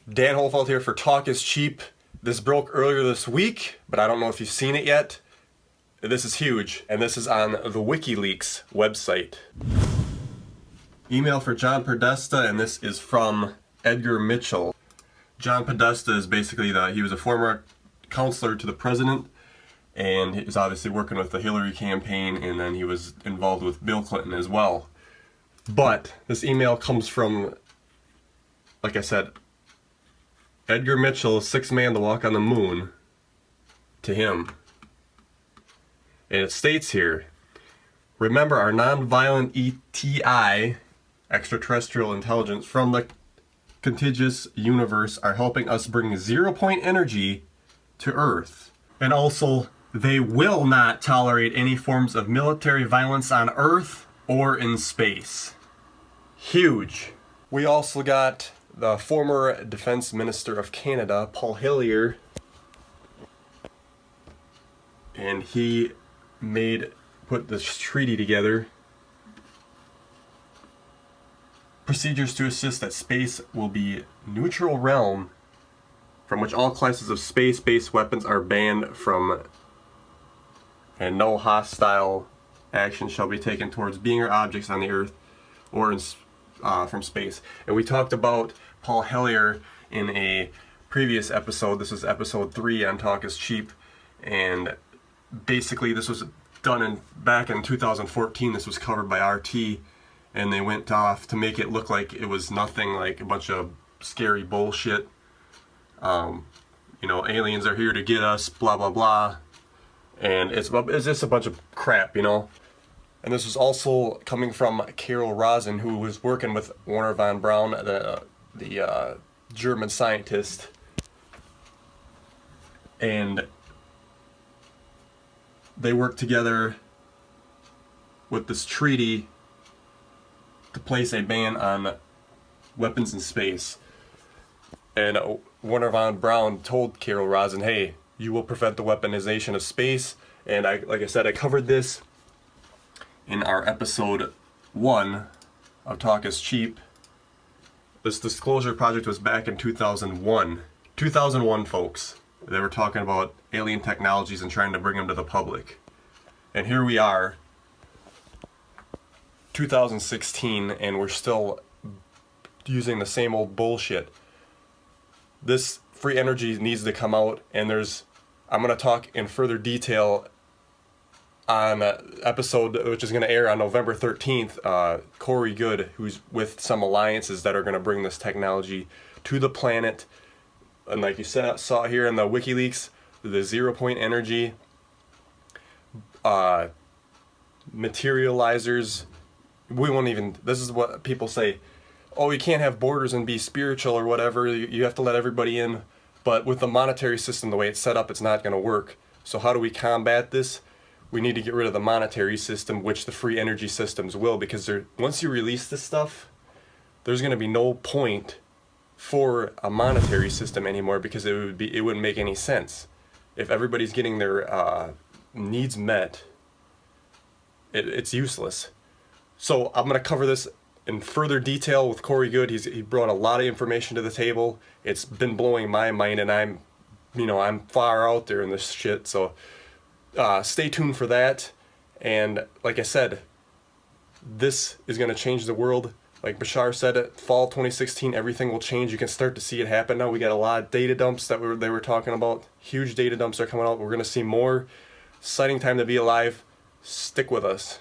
Dan Holfeld here for Talk is Cheap. This broke earlier this week, but I don't know if you've seen it yet. This is huge, and this is on the Wikileaks website. Email for John Podesta, and this is from Edgar Mitchell. John Podesta is basically he was a former counselor to the president, and he was obviously working with the Hillary campaign, and then he was involved with Bill Clinton as well. But this email comes from, like I said, Edgar Mitchell, sixth man to walk on the moon, to him. And it states here, remember our non-violent ETI, extraterrestrial intelligence, from the contiguous universe are helping us bring zero-point energy to Earth. And also, they will not tolerate any forms of military violence on Earth or in space. Huge. We also got the former Defense Minister of Canada, Paul Hillier, and he put this treaty together. Procedures to assist that space will be neutral realm from which all classes of space-based weapons are banned from, and no hostile action shall be taken towards being or objects on the Earth or from space. And we talked about Paul Hillier in a previous episode. This is episode 3 on Talk is Cheap, and basically this was done back in 2014. This was covered by RT, and they went off to make it look like it was nothing, like a bunch of scary bullshit. Aliens are here to get us, blah blah blah, and it's just a bunch of crap, And this was also coming from Carol Rosin, who was working with Wernher von Braun, the German scientist, and they worked together with this treaty to place a ban on weapons in space. And Wernher von Braun told Carol Rosin, hey, you will prevent the weaponization of space. And like I said, I covered this in our episode 1 of Talk is Cheap. This disclosure project was back in 2001. 2001, folks. They were talking about alien technologies and trying to bring them to the public. And here we are, 2016, and we're still using the same old bullshit. This free energy needs to come out, and I'm going to talk in further detail on an episode which is going to air on November 13th, Corey Good, who's with some alliances that are going to bring this technology to the planet. And like you saw here in the WikiLeaks, the zero-point energy, materializers, this is what people say, oh, you can't have borders and be spiritual or whatever, you have to let everybody in. But with the monetary system, the way it's set up, it's not going to work. So how do we combat this? We need to get rid of the monetary system, which the free energy systems will, because once you release this stuff, there's going to be no point for a monetary system anymore, because it wouldn't make any sense. If everybody's getting their needs met, it's useless. So I'm going to cover this in further detail with Corey Good. He brought a lot of information to the table. It's been blowing my mind, and I'm far out there in this shit, so stay tuned for that. And like I said, this is going to change the world. Like Bashar said, fall 2016, everything will change. You can start to see it happen now. We got a lot of data dumps that they were talking about. Huge data dumps are coming out. We're going to see more. Exciting time to be alive. Stick with us.